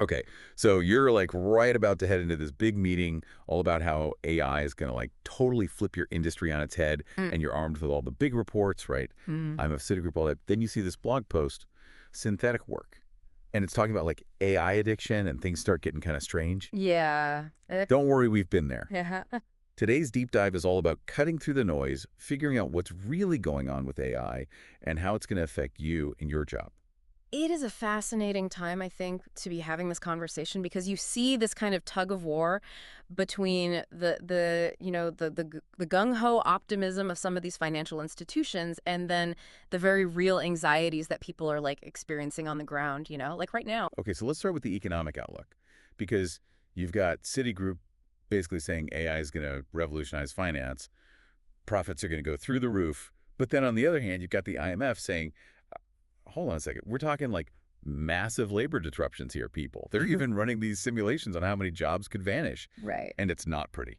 Okay, so you're like right about to head into this big meeting all about how AI is going to like totally flip your industry on its head, Mm. and you're armed with all the big reports, right? Mm. I'm a Citigroup, all that. Then you see this blog post, synthetic work, and it's talking about like AI addiction, and things start getting kind of strange. Yeah. Don't worry, we've been there. Yeah. Today's deep dive is all about cutting through the noise, figuring out what's really going on with AI, and how it's going to affect you and your job. It is a fascinating time, I think, to be having this conversation because you see this kind of tug of war between the gung ho optimism of some of these financial institutions and then the very real anxieties that people are like experiencing on the ground, like right now. Okay, so let's start with the economic outlook, because you've got Citigroup basically saying AI is going to revolutionize finance, profits are going to go through the roof. But then on the other hand, you've got the IMF saying, hold on a second, we're talking like massive labor disruptions here, people. They're even running these simulations on how many jobs could vanish, Right. and it's not pretty.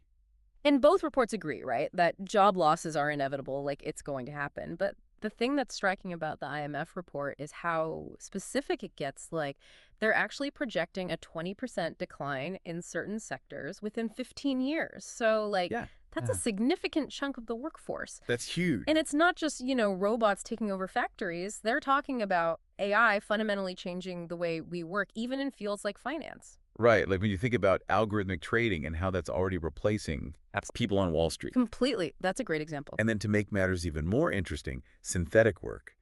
And both reports agree, right, that job losses are inevitable, like it's going to happen. But the thing that's striking about the IMF report is how specific it gets. Like, they're actually projecting a 20% decline in certain sectors within 15 years. So, like, Yeah, that's a yeah, significant chunk of the workforce. that's huge. And it's not just, robots taking over factories. They're talking about AI fundamentally changing the way we work, even in fields like finance. Right, like when you think about algorithmic trading and how that's already replacing people on Wall Street. Completely. That's a great example. And then to make matters even more interesting, synthetic work.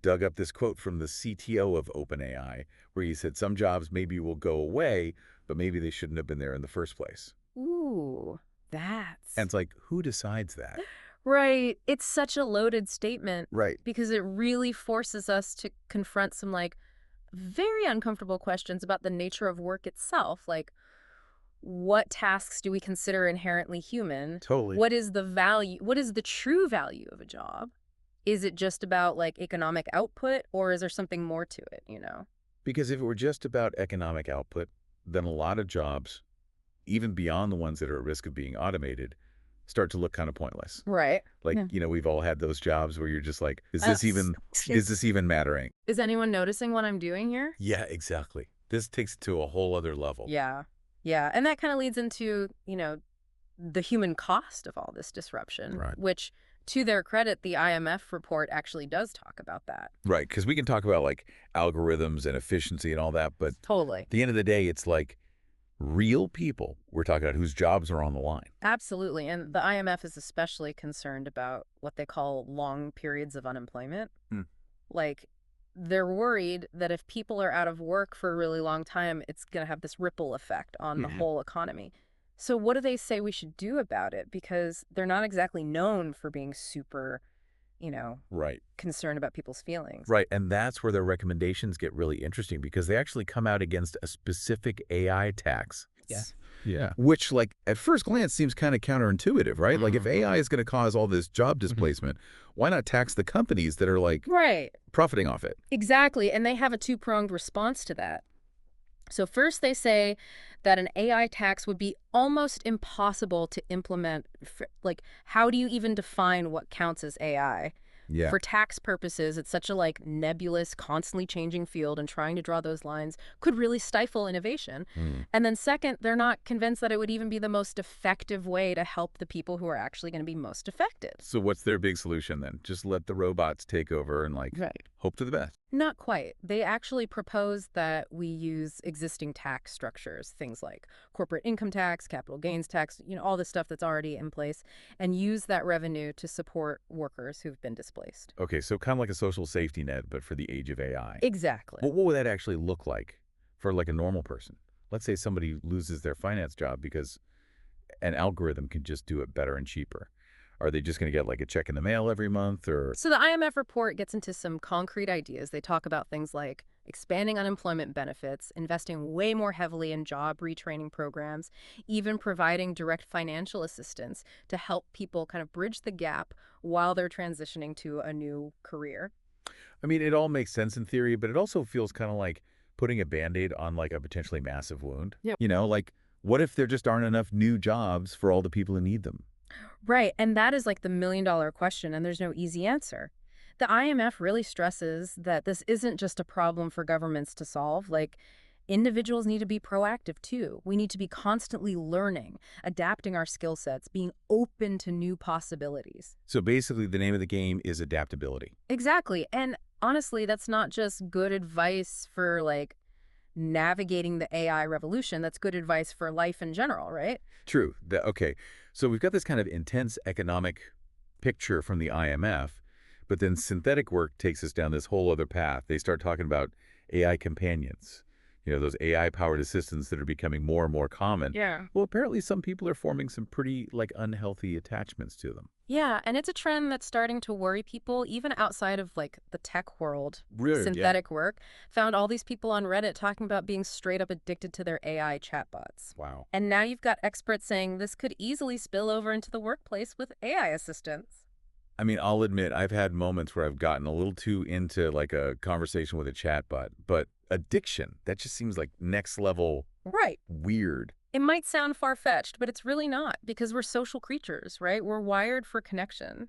Dug up this quote from the CTO of OpenAI, where he said some jobs maybe will go away, but maybe they shouldn't have been there in the first place. Ooh, And that's it's like, who decides that? right. It's such a loaded statement Right. because it really forces us to confront some like very uncomfortable questions about the nature of work itself. Like, what tasks do we consider inherently human? Totally. What is the value? What is the true value of a job? Is it just about like economic output or is there something more to it? Because if it were just about economic output, then a lot of jobs, even beyond the ones that are at risk of being automated, start to look kind of pointless. Right. Like, Yeah. we've all had those jobs where you're just like, Us. is this even mattering? Is anyone noticing what I'm doing here? Yeah, exactly. This takes it to a whole other level. Yeah. Yeah. And that kind of leads into, the human cost of all this disruption, Right. which, to their credit, the IMF report actually does talk about that. Right, because we can talk about like algorithms and efficiency and all that, but Totally. at the end of the day, it's like real people we're talking about whose jobs are on the line. Absolutely. And the IMF is especially concerned about what they call long periods of unemployment. Hmm. Like, they're worried that if people are out of work for a really long time, it's going to have this ripple effect on the whole economy. So what do they say we should do about it? Because they're not exactly known for being super, Right. concerned about people's feelings. Right, and that's where their recommendations get really interesting because they actually come out against a specific AI tax. Yeah. Yeah. Which, like, at first glance seems kind of counterintuitive, right? Like, if AI is going to cause all this job displacement, why not tax the companies that are, like, Right. profiting off it? Exactly. And they have a two-pronged response to that. So first they say that an AI tax would be almost impossible to implement. Like, how do you even define what counts as AI? Yeah. For tax purposes, it's such a like nebulous, constantly changing field, and trying to draw those lines could really stifle innovation. Hmm. And then second, they're not convinced that it would even be the most effective way to help the people who are actually going to be most affected. So what's their big solution then? Just let the robots take over and, like, Right. hope for the best. Not quite. They actually propose that we use existing tax structures, things like corporate income tax, capital gains tax, all the stuff that's already in place, and use that revenue to support workers who've been displaced. Okay, so kind of like a social safety net, but for the age of AI. Exactly. What would that actually look like for like a normal person? Let's say somebody loses their finance job because an algorithm can just do it better and cheaper. Are they just going to get like a check in the mail every month or? So the IMF report gets into some concrete ideas. They talk about things like expanding unemployment benefits, investing way more heavily in job retraining programs, even providing direct financial assistance to help people kind of bridge the gap while they're transitioning to a new career. I mean, it all makes sense in theory, but it also feels kind of like putting a Band-Aid on like a potentially massive wound. Yep. Like what if there just aren't enough new jobs for all the people who need them? Right, and that is like the million-dollar question, and there's no easy answer. The IMF really stresses that this isn't just a problem for governments to solve. Like, Individuals need to be proactive too. We need to be constantly learning, adapting our skill sets, being open to new possibilities. So basically, the name of the game is adaptability. Exactly. And honestly, that's not just good advice for like navigating the AI revolution. That's good advice for life in general, right? True. Okay, so we've got this kind of intense economic picture from the IMF, but then synthetic work takes us down this whole other path. They start talking about AI companions, those AI-powered assistants that are becoming more and more common. Yeah. Well, apparently some people are forming some pretty, unhealthy attachments to them. Yeah, and it's a trend that's starting to worry people even outside of like the tech world. Really? Yeah. Synthetic work found all these people on Reddit talking about being straight up addicted to their AI chatbots. Wow. And now you've got experts saying this could easily spill over into the workplace with AI assistants. I mean, I'll admit I've had moments where I've gotten a little too into like a conversation with a chatbot, but addiction, that just seems like next level Right. weird. It might sound far-fetched, but it's really not because we're social creatures, right? We're wired for connection.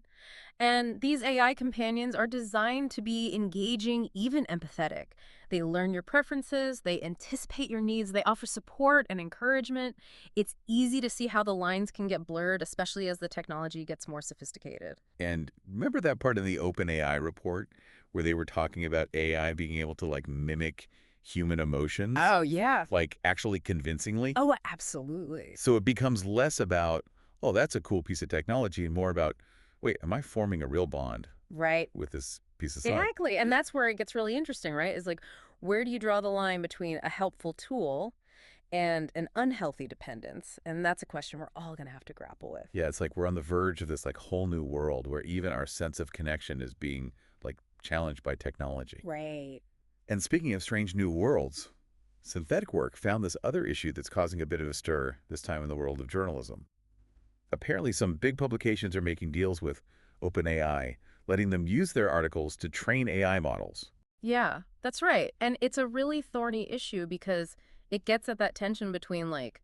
And these AI companions are designed to be engaging, even empathetic. They learn your preferences, they anticipate your needs, they offer support and encouragement. It's easy to see how the lines can get blurred, especially as the technology gets more sophisticated. And remember that part in the OpenAI report where they were talking about AI being able to mimic human emotions? Oh, yeah. Like actually convincingly? Oh, absolutely. So it becomes less about, oh, that's a cool piece of technology, and more about, wait, am I forming a real bond Right. with this piece of software? Exactly. And that's where it gets really interesting, right? Is like, where do you draw the line between a helpful tool and an unhealthy dependence? And that's a question we're all going to have to grapple with. Yeah, it's like we're on the verge of this whole new world where even our sense of connection is being challenged by technology. Right. And speaking of strange new worlds, synthetic work found this other issue that's causing a bit of a stir, this time in the world of journalism. Apparently, some big publications are making deals with OpenAI, letting them use their articles to train AI models. Yeah, that's right. And it's a really thorny issue because it gets at that tension between like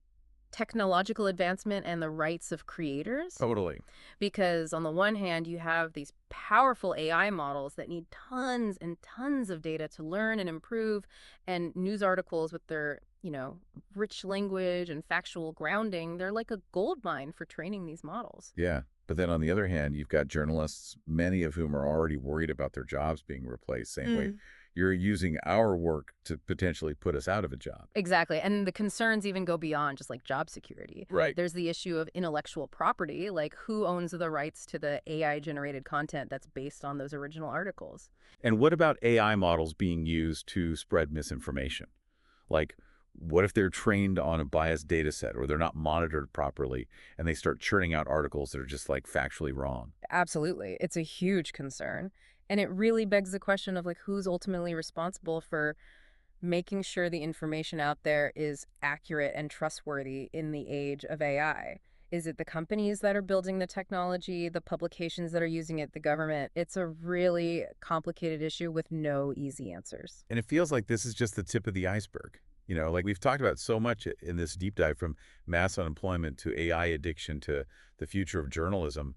technological advancement and the rights of creators. Totally. Because on the one hand, you have these powerful AI models that need tons and tons of data to learn and improve, and news articles with their, rich language and factual grounding, they're like a gold mine for training these models. Yeah. But then on the other hand, you've got journalists, many of whom are already worried about their jobs being replaced, saying, wait, you're using our work to potentially put us out of a job. Exactly. And the concerns even go beyond just like job security. Right. There's the issue of intellectual property, like who owns the rights to the AI generated content that's based on those original articles. And what about AI models being used to spread misinformation? Like, what if they're trained on a biased data set or they're not monitored properly and they start churning out articles that are just factually wrong? Absolutely. It's a huge concern. And it really begs the question of like who's ultimately responsible for making sure the information out there is accurate and trustworthy in the age of AI. Is it the companies that are building the technology, the publications that are using it, the government? It's a really complicated issue with no easy answers. And it feels like this is just the tip of the iceberg. We've talked about so much in this deep dive, from mass unemployment to AI addiction to the future of journalism.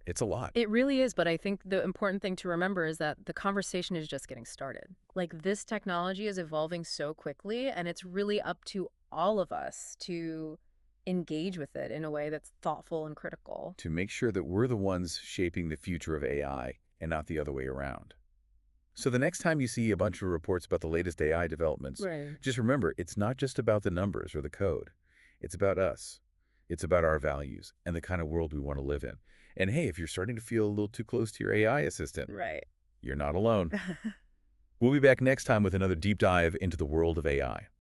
It's a lot. It really is, but I think the important thing to remember is that the conversation is just getting started. Like this technology is evolving so quickly, and it's really up to all of us to engage with it in a way that's thoughtful and critical. To make sure that we're the ones shaping the future of AI and not the other way around. So the next time you see a bunch of reports about the latest AI developments, Right. just remember, it's not just about the numbers or the code. It's about us. It's about our values and the kind of world we want to live in. And hey, if you're starting to feel a little too close to your AI assistant, Right. you're not alone. We'll be back next time with another deep dive into the world of AI.